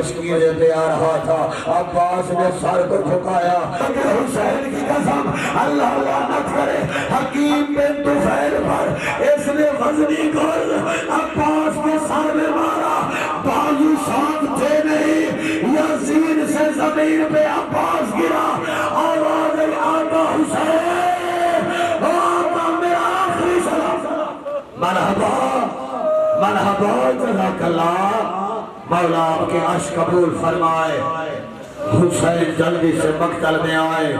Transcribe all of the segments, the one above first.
بشکیرے پہ آ رہا تھا، عباس نے سر کو جھکایا، حسین کی قسم اللہ لعنت کرے حکیم بن طفیل پر، اس نے غزنی گرد عباس کے سر میں مارا، بازو ساتھ تھے نہیں، یزید سے زمین پہ عباس گرا، آواز آقا حسین، آقا میرا آخری سلام، مرحبا مرحبا جزاک اللہ، مولا آپ کے عشق قبول فرمائے۔ حسین جلدی سے مقتل میں آئے،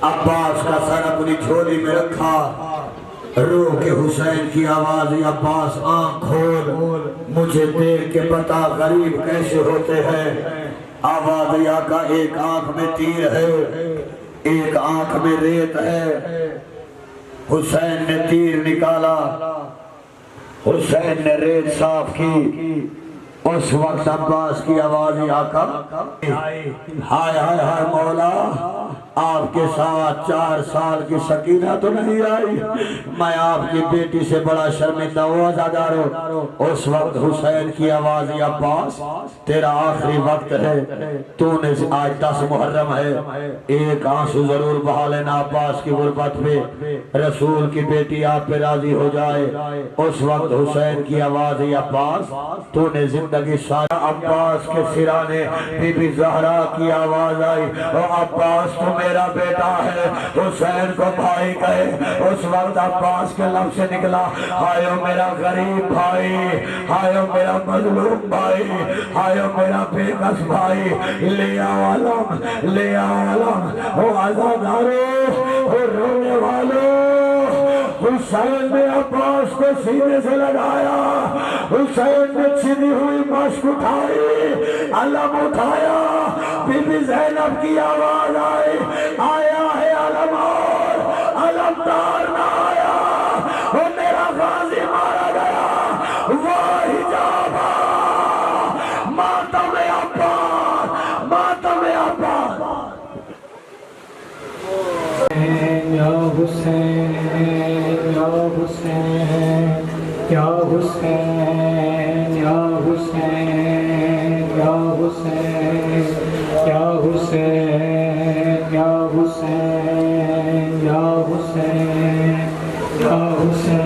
عباس کا سر اپنی جھولی میں رکھا، رو کے حسین کی آواز، عباس آنکھ کھول، مجھے دیکھ کے بتا غریب کیسے ہوتے ہیں۔ آواز یا کا ایک آنکھ میں تیر ہے، ایک آنکھ میں ریت ہے۔ حسین نے تیر نکالا، حسین نے ریت صاف کی، اس وقت عباس کی آواز آقا، ہائے ہائے ہائے مولا، آپ کے ساتھ 4 سال کی سکینہ تو نہیں آئی، میں آپ کی بیٹی سے بڑا شرمندہ ہوں عزادارو۔ اس وقت حسین کی آواز، عباس تیرا آخری وقت ہے، تو نے آج 10 محرم ہے، ایک آنسو ضرور بہا لینا عباس کی غربت پہ، رسول کی بیٹی آپ پہ راضی ہو جائے۔ اس وقت حسین کی آواز، عباس تو نے زندگی سارا، عباس کے سرانے بی بی زہرا کی آواز آئی، عباس تو میرا بیٹا ہے، حسین کو بھائی کہے۔ اس وقت عباس کے لب سے نکلا، ہائے میرا غریب بھائی، ہائے میرا مظلوم بھائی، ہائے میرا بے کس بھائی، لے آؤ علم، لے آؤ علم، او عزادارو، او رونے والو۔ حسین نے عباس کو سینے سے لگایا، حسین نے چھنی ہوئی مشک اٹھائی، علم اٹھایا، بی بی زینب کی آواز آئی، آیا ہے علم اور علمدار نہ آیا، وہ میرا غازی مارا گیا، واہی جابا، ماتم عباس، ماتم عباس۔ یا حسین یا حسین یا حسین یا حسین یا حسین یا حسین یا حسین یا حسین یا حسین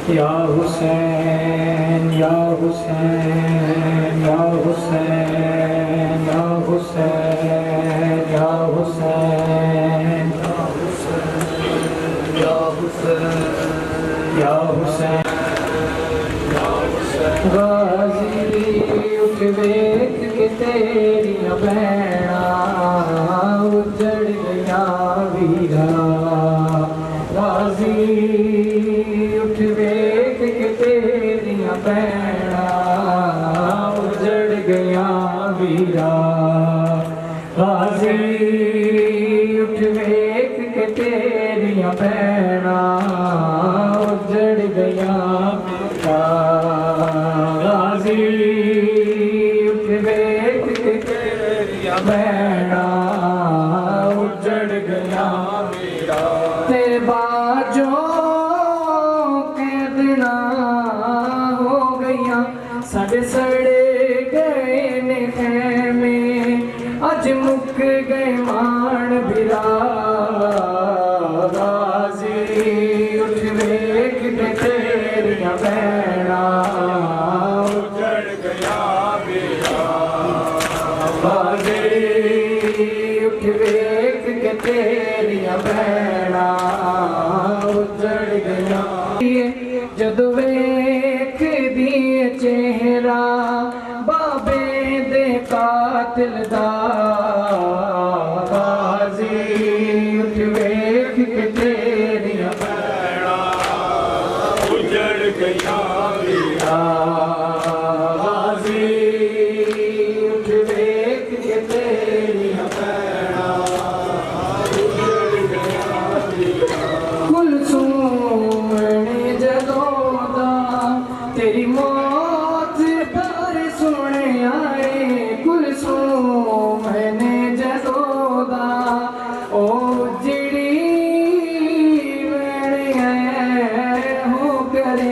یا حسین یا حسین یا حسین یا حسین یا حسین یا حسین یا حسین یا حسین غازی اٹھ ویکھ کے تیریاں بہناں اجڑ گیاں ویرا، غازی اٹھ ویکھ کے تیریاں بہناں اجڑ گیاں ویرا، غازی اٹھ ویکھ کے تیریاں بہناں اجڑ گیاں ویرا، غازی اٹھ ویکھ کے تیریاں بہناں اجڑ گیاں ویرا، تیرے باجوں کے دنا ہو گئیاں، ساڈے سڑے گئے نے خیمے، اج مک گئے مان بھرا، غازی اٹھ ویکھ کے تیریاں بہناں اجڑ گیا ویرا، غازی اٹھ ویکھ کے تیریاں بہناں اجڑ گیا، جدو ویکھ دی چہرہ بابے دے قاتل دا، غازی اٹھ ویکھ کے تیریاں بہناں اجڑ گیا ویرا، غازی اٹھ ویکھ کے تیریاں بہناں اجڑ گیا ویرا، کلثوم نے جدوں دا تیری موت پر سنے آئے، کلثوم نے جدوں دا او جڑی ویڑے ہو کرے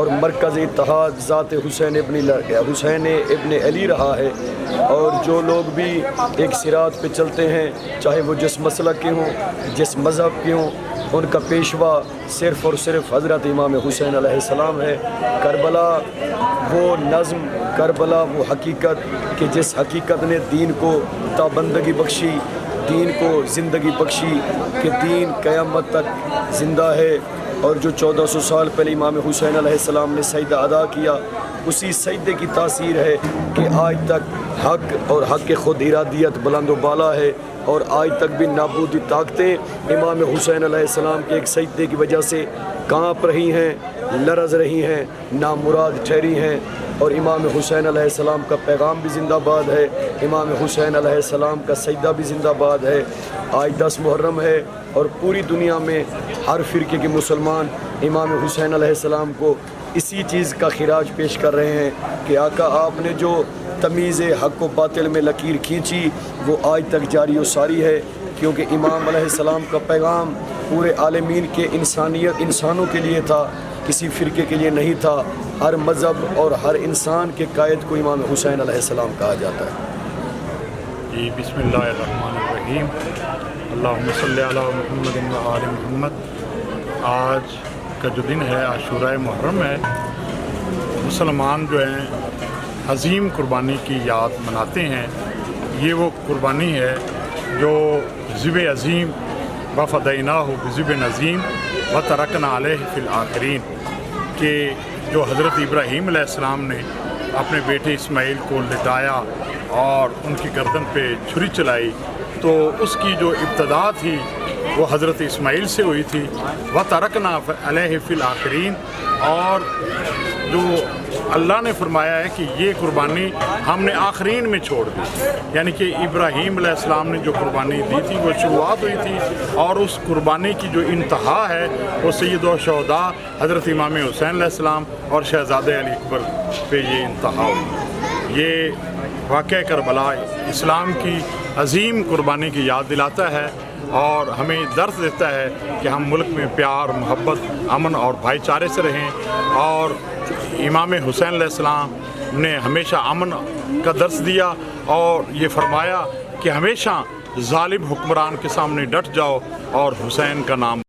اور مرکز اتحاد ذات حسین ابن علی رہا ہے، اور جو لوگ بھی ایک صراط پہ چلتے ہیں، چاہے وہ جس مسلک کے ہوں، جس مذہب کے ہوں، ان کا پیشوا صرف اور صرف حضرت امام حسین علیہ السلام ہے۔ کربلا وہ نظم، کربلا وہ حقیقت کہ جس حقیقت نے دین کو تابندگی بخشی، دین کو زندگی بخشی، کہ دین قیامت تک زندہ ہے، اور جو 1400 سال پہلے امام حسین علیہ السلام نے سجدہ ادا کیا، اسی سجدے کی تاثیر ہے کہ آج تک حق اور حق کے خود ارادیت بلند و بالا ہے، اور آج تک بھی نابودی طاقتیں امام حسین علیہ السلام کے ایک سجدے کی وجہ سے کانپ رہی ہیں، لرز رہی ہیں، نامراد ٹھہری ہیں، اور امام حسین علیہ السلام کا پیغام بھی زندہ باد ہے، امام حسین علیہ السلام کا سجدہ بھی زندہ باد ہے۔ آج 10 محرم ہے، اور پوری دنیا میں ہر فرقے کے مسلمان امام حسین علیہ السلام کو اسی چیز کا خراج پیش کر رہے ہیں کہ آقا آپ نے جو تمیز حق و باطل میں لکیر کھینچی وہ آج تک جاری و ساری ہے، کیونکہ امام علیہ السلام کا پیغام پورے عالمین کے انسانوں کے لیے تھا، کسی فرقے کے لیے نہیں تھا۔ ہر مذہب اور ہر انسان کے قائد کو امام حسین علیہ السلام کہا جاتا ہے۔ جی بسم اللہ الرحمن الرحیم، اللہم صلی علی محمد و آل محمد۔ آج کا جو دن ہے عاشورہ محرم ہے، مسلمان جو ہیں عظیم قربانی کی یاد مناتے ہیں۔ یہ وہ قربانی ہے جو ذبح عظیم وفدیناہ بذبح نظیم وترکنا علیہ فی الآخرین، کہ جو حضرت ابراہیم علیہ السلام نے اپنے بیٹے اسماعیل کو لٹایا اور ان کی گردن پہ چھری چلائی، تو اس کی جو ابتدا تھی وہ حضرت اسماعیل سے ہوئی تھی، وترکنا علیہ فی الآخرین، اور جو اللہ نے فرمایا ہے کہ یہ قربانی ہم نے آخرین میں چھوڑ دی، یعنی کہ ابراہیم علیہ السلام نے جو قربانی دی تھی وہ شروعات ہوئی تھی، اور اس قربانی کی جو انتہا ہے وہ سید الشہداء حضرت امام حسین علیہ السلام اور شہزادہ علی اکبر پہ یہ انتہا ہوئی۔ یہ واقعہ کربلا اسلام کی عظیم قربانی کی یاد دلاتا ہے، اور ہمیں درس دیتا ہے کہ ہم ملک میں پیار، محبت، امن اور بھائی چارے سے رہیں، اور امام حسین علیہ السلام نے ہمیشہ امن کا درس دیا، اور یہ فرمایا کہ ہمیشہ ظالم حکمران کے سامنے ڈٹ جاؤ اور حسین کا نام